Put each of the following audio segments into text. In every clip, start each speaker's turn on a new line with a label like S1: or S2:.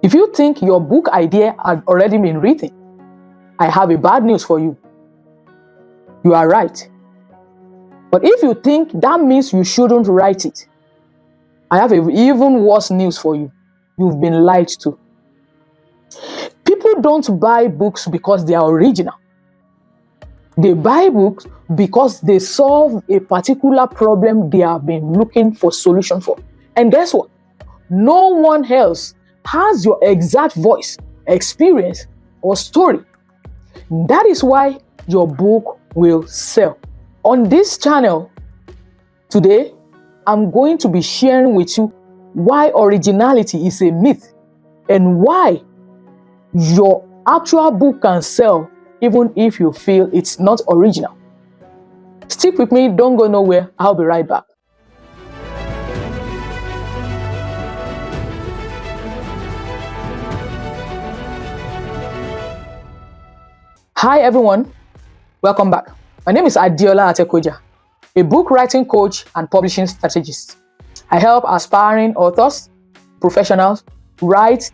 S1: If you think your book idea had already been written, I have a bad news for you. You are right. But if you think that means you shouldn't write it, I have even worse news for you. You've been lied to. People don't buy books because they are original. They buy books because they solve a particular problem they have been looking for solution for. And guess what? No one else has your exact voice, experience, or story. That is why your book will sell. On this channel today, I'm going to be sharing with you why originality is a myth and why your actual book can sell even if you feel it's not original. Stick with me, don't go nowhere. I'll be right back. Hi everyone, welcome back. My name is Adiola Atekweja, a book writing coach and publishing strategist. I help aspiring authors, professionals, write,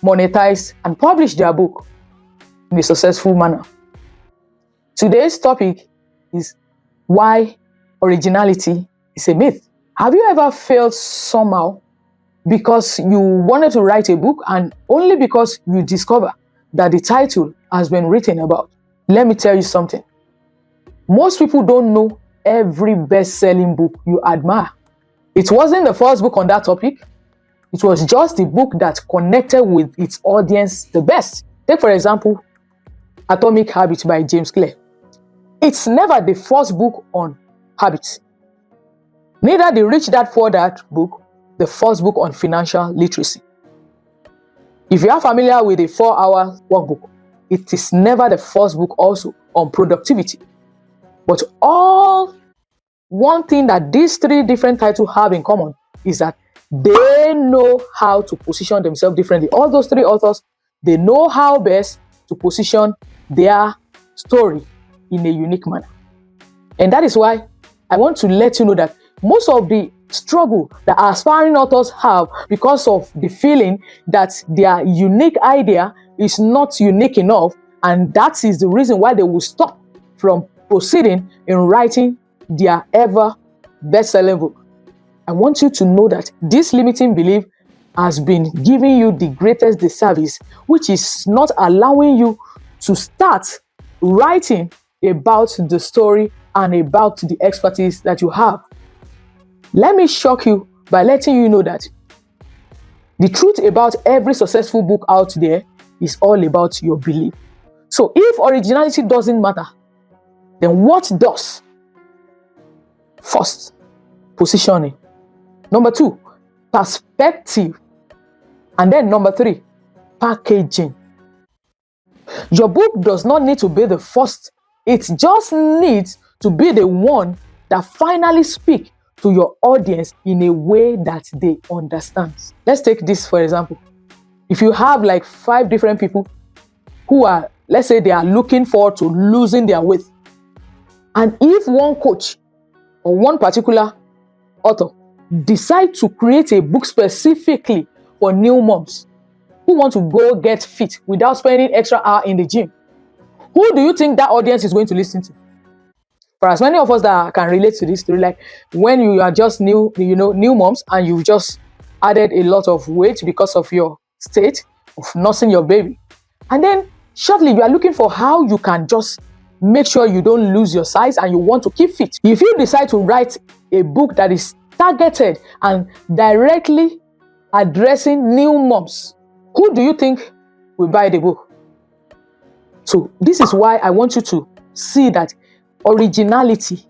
S1: monetize, and publish their book in a successful manner. Today's topic is why originality is a myth. Have you ever felt somehow because you wanted to write a book and only because you discover that the title has been written about? Let me tell you something. Most people don't know every best-selling book you admire. It wasn't the first book on that topic. It was just the book that connected with its audience the best. Take, for example, Atomic Habits by James Clear. It's never the first book on habits. Neither the Rich Dad Poor Dad book, the first book on financial literacy. If you are familiar with the 4-hour workbook, it is never the first book also on productivity. But one thing that these three different titles have in common is that they know how to position themselves differently. All those three authors, they know how best to position their story in a unique manner. And that is why I want to let you know that most of the struggle that aspiring authors have because of the feeling that their unique idea is not unique enough, and that is the reason why they will stop from proceeding in writing their ever best-selling book. I want you to know that this limiting belief has been giving you the greatest disservice, which is not allowing you to start writing about the story and about the expertise that you have. Let me shock you by letting you know that the truth about every successful book out there is all about your belief. So if originality doesn't matter, then what does? First, positioning. Number 2, perspective. And then number 3, packaging. Your book does not need to be the first. It just needs to be the one that finally speaks to your audience in a way that they understand. Let's take this for example. If you have like 5 different people who are, let's say they are looking forward to losing their weight, and if one coach or one particular author decide to create a book specifically for new moms who want to go get fit without spending extra hour in the gym, who do you think that audience is going to listen to? For as many of us that can relate to this story, like when you are just new moms and you've just added a lot of weight because of your state of nursing your baby, and then shortly you are looking for how you can just make sure you don't lose your size and you want to keep fit. If you decide to write a book that is targeted and directly addressing new moms, who do you think will buy the book? So this is why I want you to see that originality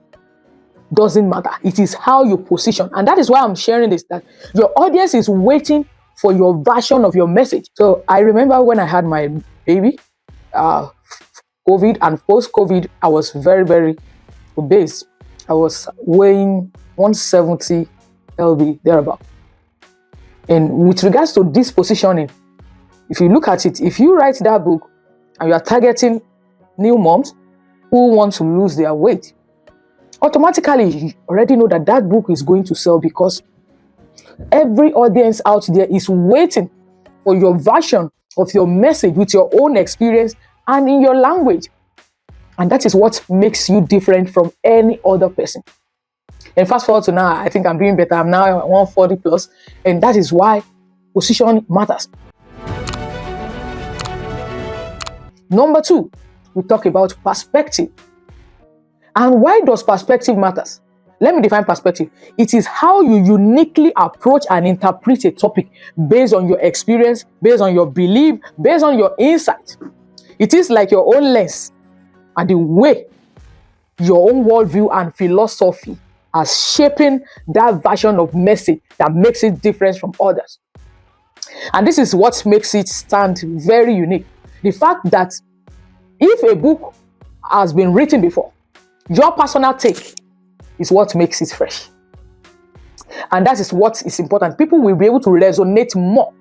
S1: doesn't matter. It is how you position. And that is why I'm sharing this, that your audience is waiting for your version of your message. So I remember when I had my baby, COVID and post-COVID, I was very, very obese. I was weighing 170 lb, thereabout. And with regards to this positioning, if you look at it, if you write that book and you are targeting new moms who want to lose their weight, automatically you already know that that book is going to sell, because every audience out there is waiting for your version of your message with your own experience and in your language. And that is what makes you different from any other person. And fast forward to now, I think I'm doing better. I'm now at 140 plus. And that is why position matters. Number 2, we talk about perspective. And why does perspective matters? Let me define perspective. It is how you uniquely approach and interpret a topic based on your experience, based on your belief, based on your insight. It is like your own lens and the way your own worldview and philosophy are shaping that version of message that makes it different from others. And this is what makes it stand very unique. The fact that if a book has been written before, your personal take is what makes it fresh. And that is what is important. People will be able to resonate more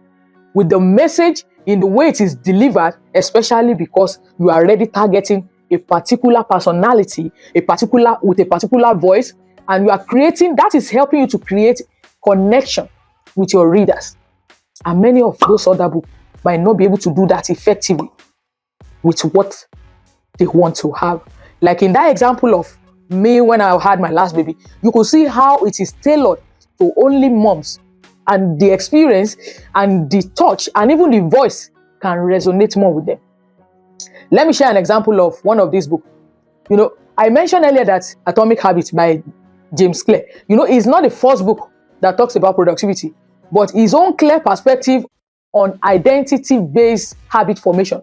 S1: with the message in the way it is delivered, especially because you are already targeting a particular personality, with a particular voice, and you are creating, that is helping you to create connection with your readers. And many of those other books might not be able to do that effectively with what they want to have. Like in that example of me when I had my last baby, you could see how it is tailored to only moms, and the experience and the touch and even the voice can resonate more with them. Let me share an example of one of these books. I mentioned earlier that Atomic Habits by James Clear, is not the first book that talks about productivity, but his own clear perspective on identity-based habit formation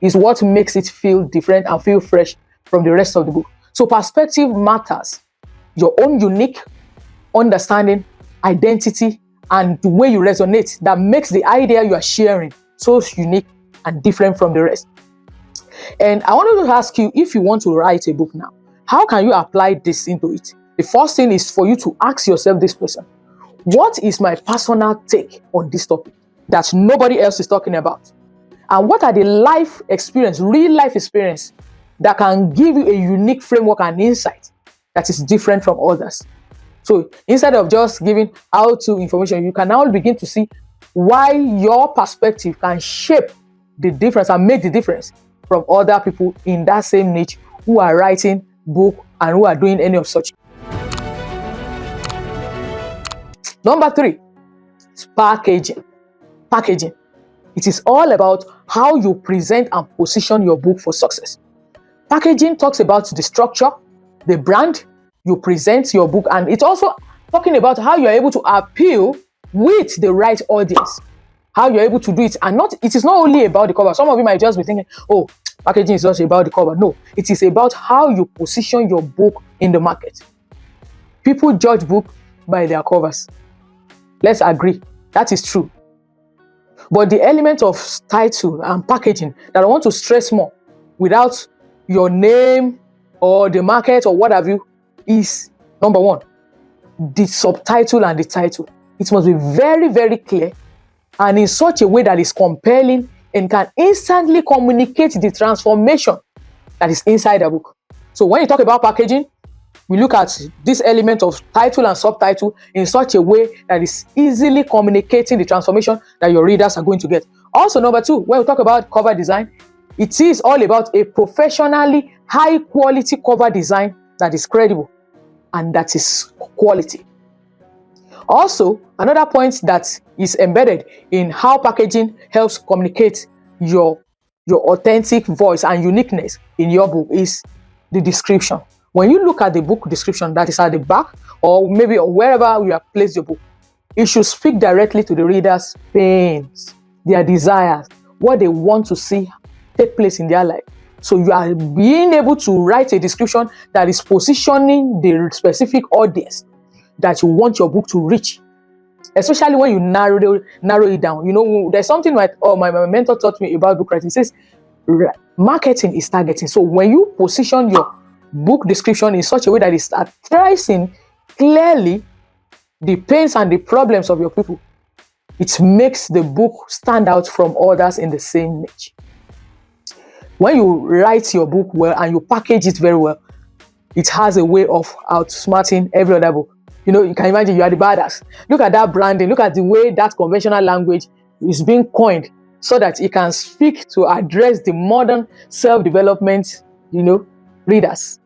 S1: is what makes it feel different and feel fresh from the rest of the book. So perspective matters. Your own unique understanding, identity, and the way you resonate that makes the idea you are sharing so unique and different from the rest. And I wanted to ask you, if you want to write a book now, how can you apply this into it? The first thing is for you to ask yourself this question: what is my personal take on this topic that nobody else is talking about? And what are the real life experience that can give you a unique framework and insight that is different from others? So instead of just giving how-to information, you can now begin to see why your perspective can shape the difference and make the difference from other people in that same niche who are writing book and who are doing any of such. Number 3 is packaging. Packaging. It is all about how you present and position your book for success. Packaging talks about the structure, the brand you present your book, and it's also talking about how you're able to appeal with the right audience. How you're able to do it, and it is not only about the cover. Some of you might just be thinking, oh, packaging is just about the cover. No, it is about how you position your book in the market. People judge book by their covers. Let's agree, that is true. But the element of title and packaging that I want to stress more, without your name or the market or what have you, is number 1, the subtitle and the title. It must be very, very clear and in such a way that is compelling and can instantly communicate the transformation that is inside the book. So when you talk about packaging, we look at this element of title and subtitle in such a way that is easily communicating the transformation that your readers are going to get. Also, number 2, when we talk about cover design, it is all about a professionally high quality cover design that is credible and that is quality. Also, another point that is embedded in how packaging helps communicate your authentic voice and uniqueness in your book is the description. When you look at the book description that is at the back, or maybe wherever you have placed your book, it should speak directly to the reader's pains, their desires, what they want to see take place in their life. So you are being able to write a description that is positioning the specific audience that you want your book to reach. Especially when you narrow it down. There's something my mentor taught me about book writing. He says marketing is targeting. So when you position your book description in such a way that is addressing clearly the pains and the problems of your people, it makes the book stand out from others in the same niche. When you write your book well and you package it very well, it has a way of outsmarting every other book. You can imagine you are the badass. Look at that branding. Look at the way that conventional language is being coined so that it can speak to address the modern self-development, readers.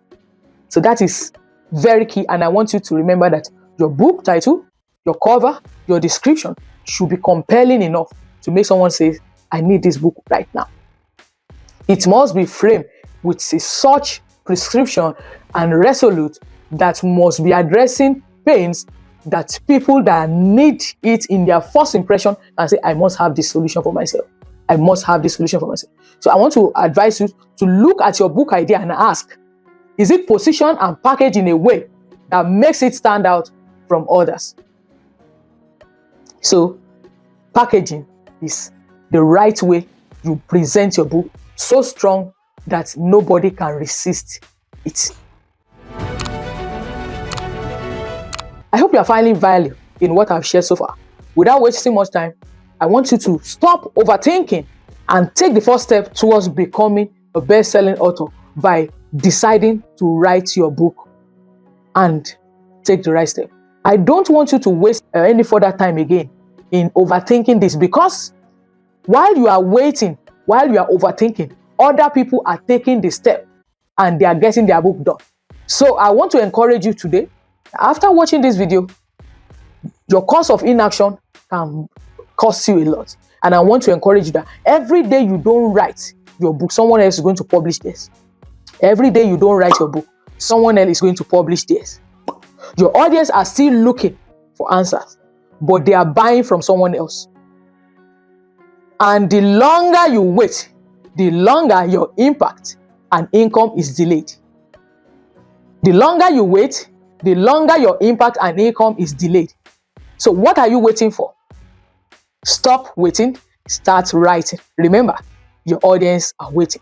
S1: So that is very key, and I want you to remember that your book title, your cover, your description should be compelling enough to make someone say, I need this book right now. It must be framed with such prescription and resolute that must be addressing pains that people that need it in their first impression and say, I must have this solution for myself. I must have this solution for myself. So I want to advise you to look at your book idea and ask, is it positioned and packaged in a way that makes it stand out from others? So packaging is the right way you present your book, so strong that nobody can resist it. I hope you are finding value in what I've shared so far. Without wasting much time, I want you to stop overthinking and take the first step towards becoming a best-selling author by deciding to write your book and take the right step. I don't want you to waste any further time again in overthinking this, because while you are waiting, while you are overthinking, other people are taking the step and they are getting their book done. So I want to encourage you today, after watching this video, your course of inaction can cost you a lot. And I want to encourage you that every day you don't write your book, someone else is going to publish this. Every day you don't write your book, someone else is going to publish this. Your audience are still looking for answers, but they are buying from someone else. And the longer you wait, the longer your impact and income is delayed. The longer you wait, the longer your impact and income is delayed. So what are you waiting for? Stop waiting, start writing. Remember, your audience are waiting.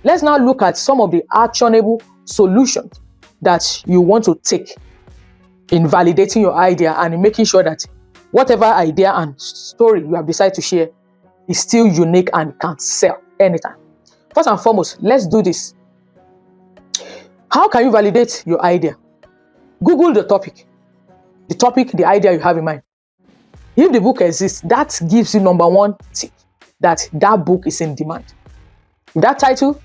S1: Let's now look at some of the actionable solutions that you want to take in validating your idea and in making sure that whatever idea and story you have decided to share is still unique and can sell anytime. First and foremost, let's do this. How can you validate your idea? Google the topic, the idea you have in mind. If the book exists, that gives you number one tip that book is in demand. If that title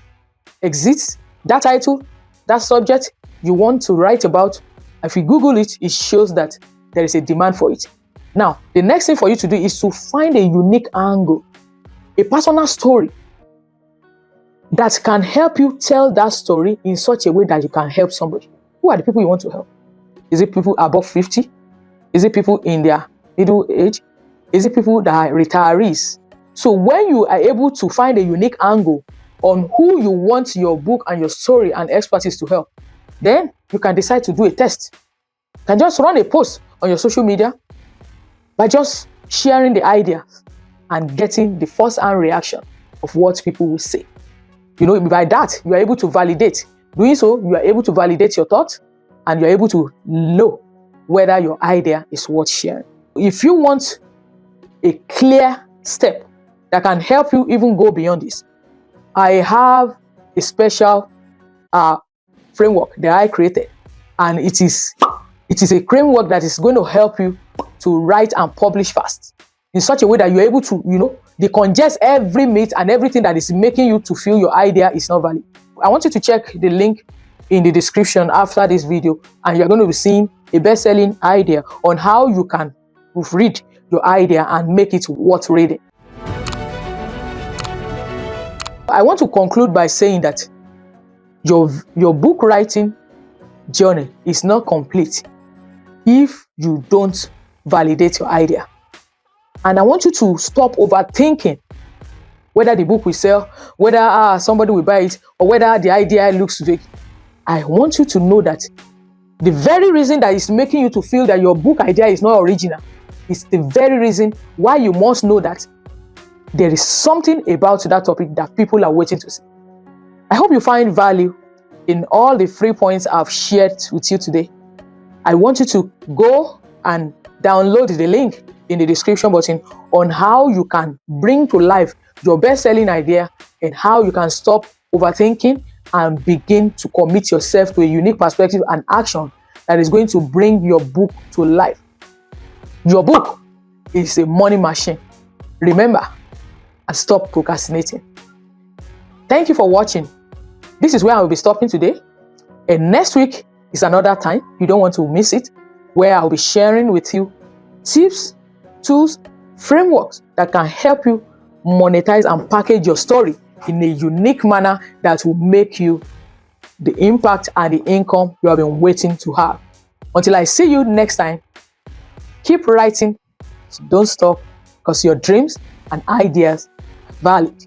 S1: exists, that subject you want to write about, if you Google it, it shows that there is a demand for it. Now, the next thing for you to do is to find a unique angle, a personal story that can help you tell that story in such a way that you can help somebody. Who are the people you want to help? Is it people above 50? Is it people in their middle age? Is it people that are retirees? So when you are able to find a unique angle on who you want your book and your story and expertise to help, then you can decide to do a test. You can just run a post on your social media by just sharing the idea and getting the first-hand reaction of what people will say. By that, you are able to validate. Doing so, you are able to validate your thoughts and you are able to know whether your idea is worth sharing. If you want a clear step that can help you even go beyond this, I have a special framework that I created, and it is a framework that is going to help you to write and publish fast in such a way that you're able to, decongest every myth and everything that is making you to feel your idea is not valid. I want you to check the link in the description after this video, and you're going to be seeing a best-selling idea on how you can read your idea and make it worth reading. I want to conclude by saying that your book writing journey is not complete if you don't validate your idea. And I want you to stop overthinking whether the book will sell, whether somebody will buy it, or whether the idea looks vague. I want you to know that the very reason that is making you to feel that your book idea is not original is the very reason why you must know that there is something about that topic that people are waiting to see. I hope you find value in all the 3 points I've shared with you today. I want you to go and download the link in the description button on how you can bring to life your best-selling idea and how you can stop overthinking and begin to commit yourself to a unique perspective and action that is going to bring your book to life. Your book is a money machine. Remember, and stop procrastinating. Thank you for watching. This is where I will be stopping today. And next week is another time. You don't want to miss it, where I'll be sharing with you tips, tools, frameworks that can help you monetize and package your story in a unique manner that will make you the impact and the income you have been waiting to have. Until I see you next time, keep writing. Don't stop, because your dreams and ideas are valid.